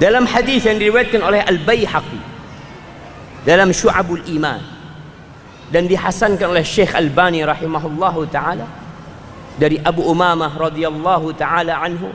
Dalam hadis yang diriwayatkan oleh Al-Baihaqi dalam Syu'abul Iman dan dihasankan oleh Syekh Albani rahimahullahu taala dari Abu Umamah radhiyallahu taala anhu,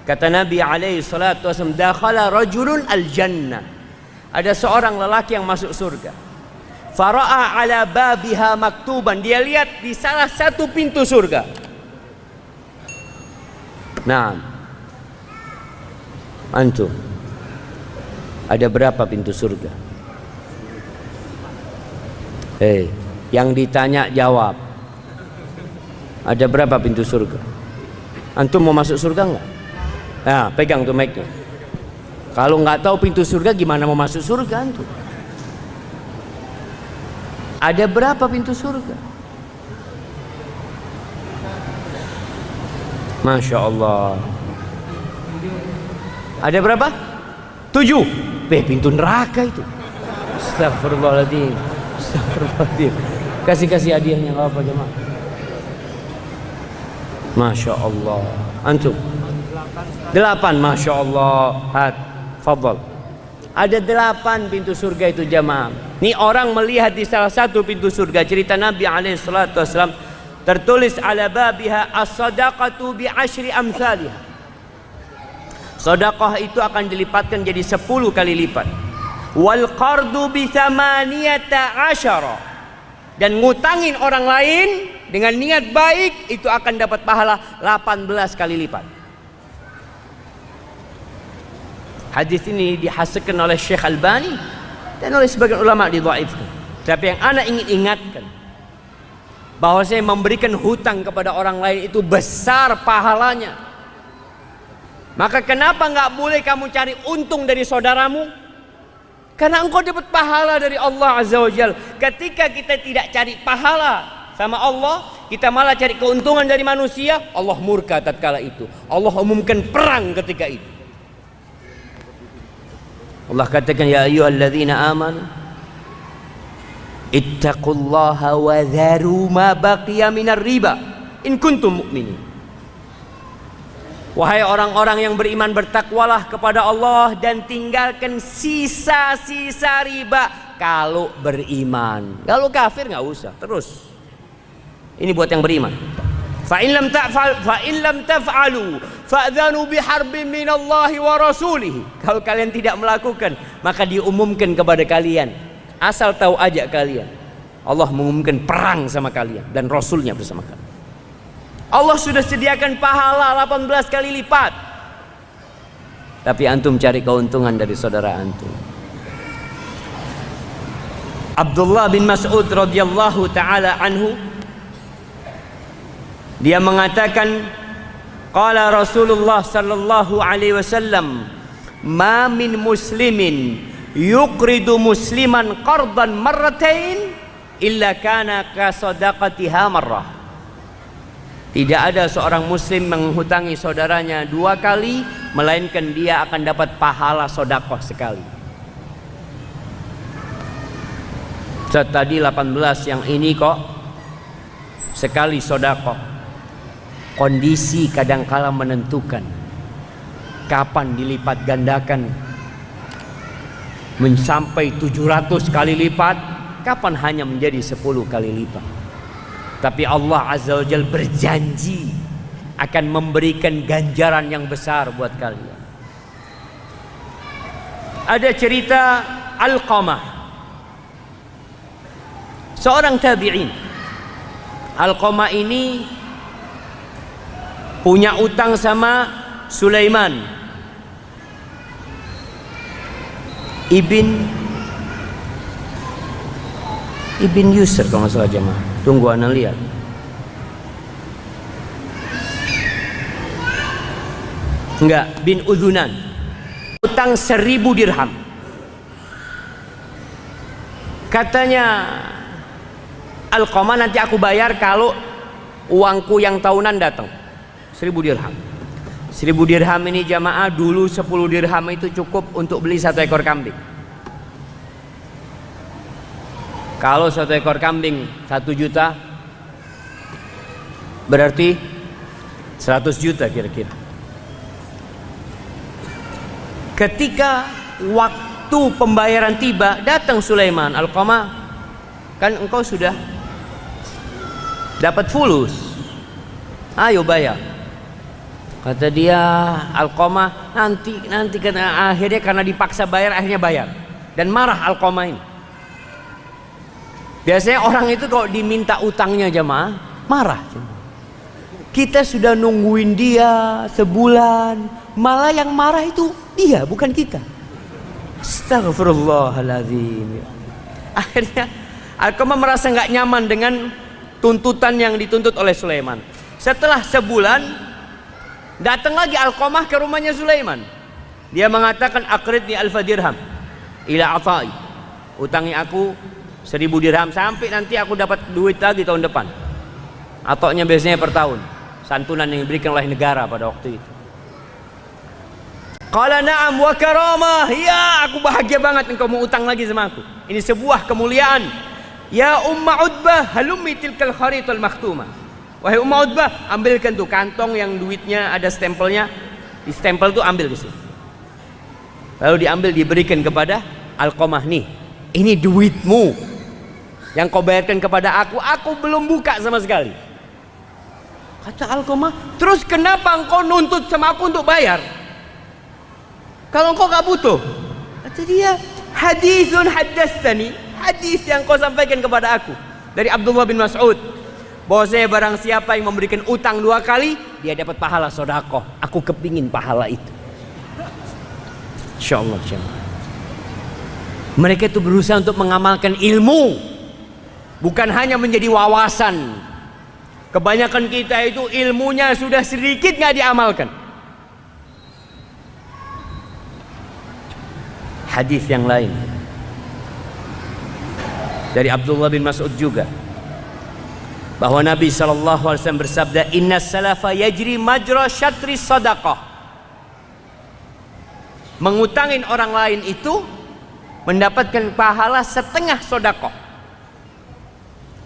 kata Nabi alaihi salatu wasallam, dakhala rajulun al-jannah, ada seorang lelaki yang masuk surga, fara'a ala babiha maktuban, dia lihat di salah satu pintu surga. Nah, antum, ada berapa pintu surga? Hei, yang ditanya jawab. Ada berapa pintu surga? Antum mau masuk surga enggak? Nah, pegang tuh mic-nya. Kalau nggak tahu pintu surga, gimana mau masuk surga antum? Ada berapa pintu surga? Masya Allah. Ada berapa? 7. Pintu neraka itu. Astagfirullahaladzim. Astagfirullahaladzim. Kasih hadiahnya nggak apa jemaah. Masya Allah. Antum 8. Masya Allah. Hat, fadhal. Ada 8 pintu surga itu jemaah. Ini orang melihat di salah satu pintu surga. Cerita Nabi alaihi salatu wasallam, tertulis ala babiha as-sadaqatu bi 10 amsalih. Sedekah itu akan dilipatkan jadi 10 kali lipat. Wal qardu bi 18. Dan ngutangin orang lain dengan niat baik itu akan dapat pahala 18 kali lipat. Hadis ini dihasankan oleh Syekh Albani dan oleh sebagian ulama didhaifkan. Tapi yang ana ingin ingatkan, bahwa saya memberikan hutang kepada orang lain itu besar pahalanya. Maka kenapa nggak boleh kamu cari untung dari saudaramu? Karena engkau dapat pahala dari Allah Azza wa Jalla. Ketika kita tidak cari pahala sama Allah, kita malah cari keuntungan dari manusia, Allah murka tatkala itu. Allah umumkan perang ketika itu. Allah katakan, ya ayyuhalladzina amanu ittaqullaha wa dharu ma baqiya minar riba in kuntum mu'minin. Wahai orang-orang yang beriman, bertakwalah kepada Allah dan tinggalkan sisa-sisa riba kalau beriman. Kalau kafir nggak usah. Terus. Ini buat yang beriman. Fa in lam taf'alu fa'dhanu biharbin minallahi wa rasulih. Kalau kalian tidak melakukan, maka diumumkan kepada kalian. Asal tahu aja kalian, Allah mengumumkan perang sama kalian dan Rasulnya bersama kalian. Allah sudah sediakan pahala 18 kali lipat. Tapi antum cari keuntungan dari saudara antum. Abdullah bin Mas'ud radhiyallahu taala anhu, dia mengatakan, qala Rasulullah sallallahu alaihi wasallam, ma min muslimin yuqridu musliman qardan marratain illa kana ka sadaqatiha marrah. Tidak ada seorang muslim menghutangi saudaranya 2 kali, melainkan dia akan dapat pahala sedekah sekali. Tadi 18, yang ini kok sekali sedekah. Kondisi kadangkala menentukan kapan dilipat gandakan mensampai 700 kali lipat, kapan hanya menjadi 10 kali lipat. Tapi Allah Azza wa Jalla berjanji akan memberikan ganjaran yang besar buat kalian. Ada cerita Alqamah, seorang tabi'in. Alqamah ini punya utang sama Sulaiman Ibn Yusr kalau nggak salah jemaah. Tunggu ana lihat. Enggak, bin Udzunan. Utang 1000 dirham. Katanya Alqamah, nanti aku bayar kalau uangku yang tahunan datang. 1000 dirham. 1000 dirham ini jamaah, dulu 10 dirham itu cukup untuk beli 1 ekor kambing. Kalau 1 ekor kambing 1 juta, berarti 100 juta kira-kira. Ketika waktu pembayaran tiba, datang Sulaiman, Alqamah, kan engkau sudah dapat fulus, ayo bayar. Kata dia, Alqamah, nanti karena akhirnya karena dipaksa bayar, akhirnya bayar. Dan marah Alqamah ini. Biasanya orang itu kalau diminta utangnya jamaah, marah. Kita sudah nungguin dia sebulan, malah yang marah itu dia, bukan kita. Astagfirullahaladzim. Akhirnya Alqamah merasa nggak nyaman dengan tuntutan yang dituntut oleh Sulaiman. Setelah sebulan, datang lagi Alqamah ke rumahnya Sulaiman. Dia mengatakan, aqridni alfa dirham ila atai. Utangi aku 1000 dirham sampai nanti aku dapat duit lagi tahun depan. Atoknya biasanya per tahun, santunan yang diberikan oleh negara pada waktu itu. Qala na'am wa karamah. Ya, aku bahagia banget engkau mau utang lagi sama aku. Ini sebuah kemuliaan. Ya Umma Utbah, halummi tilkal kharital makhtumah. Wahai Umma Utbah, ambilkan tuh kantong yang duitnya ada stempelnya. Di stempel tuh ambil di sini. Lalu diambil, diberikan kepada Alqamah, nih. Ini duitmu yang kau bayarkan kepada aku belum buka sama sekali. Kata Alqamah, terus kenapa engkau nuntut sama aku untuk bayar? Kalau engkau gak butuh. Kata dia, hadithun haddastani, hadis yang kau sampaikan kepada aku dari Abdullah bin Mas'ud, bahwasanya barang siapa yang memberikan utang 2 kali, dia dapat pahala sedekah. Aku kepingin pahala itu. Insyaallah. Mereka itu berusaha untuk mengamalkan ilmu, bukan hanya menjadi wawasan. Kebanyakan kita itu ilmunya sudah sedikit nggak diamalkan. Hadis yang lain dari Abdullah bin Mas'ud juga, bahwa Nabi SAW bersabda, Inna salafa yajri majra syatri sadaqah. Mengutangin orang lain itu mendapatkan pahala setengah sedekah.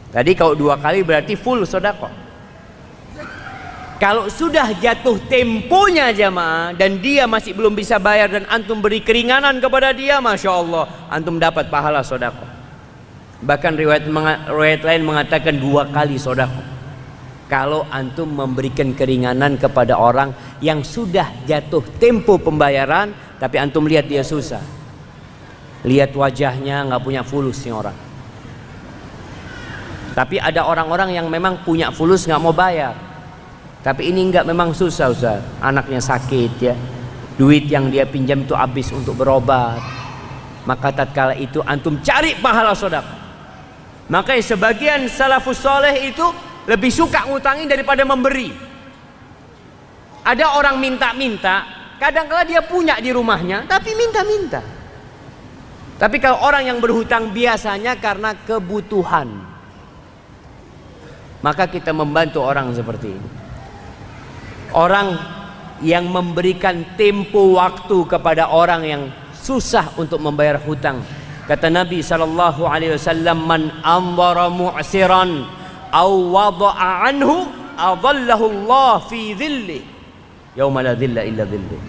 Tadi kalau 2 kali berarti full sedekah. Kalau sudah jatuh temponya jamaah dan dia masih belum bisa bayar dan antum beri keringanan kepada dia, Masya Allah, antum dapat pahala sedekah. Bahkan riwayat lain mengatakan 2 kali sedekah. Kalau antum memberikan keringanan kepada orang yang sudah jatuh tempo pembayaran, tapi antum lihat dia susah, lihat wajahnya nggak punya fulus nih orang. Tapi ada orang-orang yang memang punya fulus nggak mau bayar. Tapi ini nggak, memang susah Ustaz. Anaknya sakit ya, duit yang dia pinjam itu habis untuk berobat. Maka tatkala itu antum cari pahala sedekah. Makanya sebagian salafus soleh itu lebih suka ngutangin daripada memberi. Ada orang minta-minta, kadang-kala dia punya di rumahnya, tapi minta-minta. Tapi kalau orang yang berhutang biasanya karena kebutuhan, maka kita membantu orang seperti ini. Orang yang memberikan tempo waktu kepada orang yang susah untuk membayar hutang. Kata Nabi SAW, man anzara mu'siran aw wada'a anhu adallahu Allah fi dhilli yauma la dhilla illa dhilli.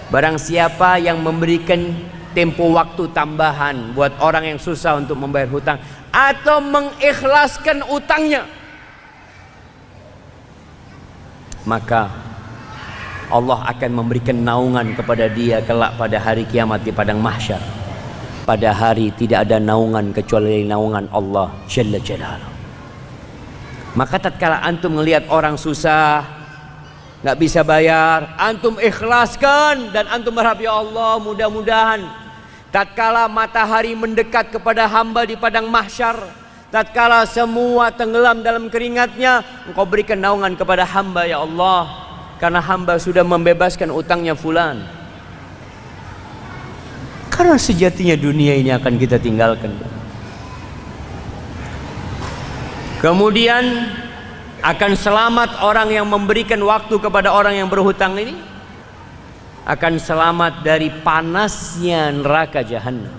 Barang siapa yang memberikan tempo waktu tambahan buat orang yang susah untuk membayar hutang, atau mengikhlaskan utangnya, maka Allah akan memberikan naungan kepada dia kelak pada hari kiamat di padang mahsyar. Pada hari tidak ada naungan kecuali naungan Allah Jalla Jalaluhu. Maka tatkala antum melihat orang susah, nggak bisa bayar, antum ikhlaskan dan antum berharap, ya Allah, mudah-mudahan tatkala matahari mendekat kepada hamba di padang mahsyar, tatkala semua tenggelam dalam keringatnya, engkau berikan naungan kepada hamba ya Allah, karena hamba sudah membebaskan utangnya fulan. Karena sejatinya dunia ini akan kita tinggalkan. Kemudian akan selamat orang yang memberikan waktu kepada orang yang berhutang ini, akan selamat dari panasnya neraka Jahannam.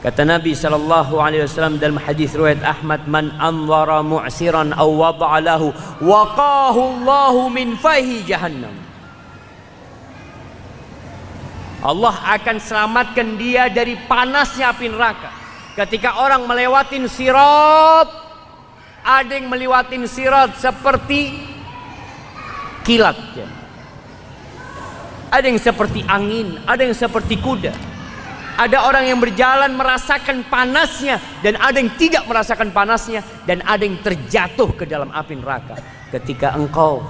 Kata Nabi SAW dalam hadis riwayat Ahmad, man anzara mu'siran aw wada'a lahu waqahu Allahu min fahi Jahannam. Allah akan selamatkan dia dari panasnya api neraka. Ketika orang melewatin sirat, ada yang melewatin sirat seperti kilat, ada yang seperti angin, ada yang seperti kuda. Ada orang yang berjalan merasakan panasnya, dan ada yang tidak merasakan panasnya, dan ada yang terjatuh ke dalam api neraka. Ketika engkau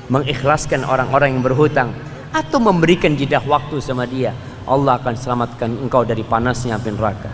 mengikhlaskan orang-orang yang berhutang atau memberikan jeda waktu sama dia, Allah akan selamatkan engkau dari panasnya api neraka.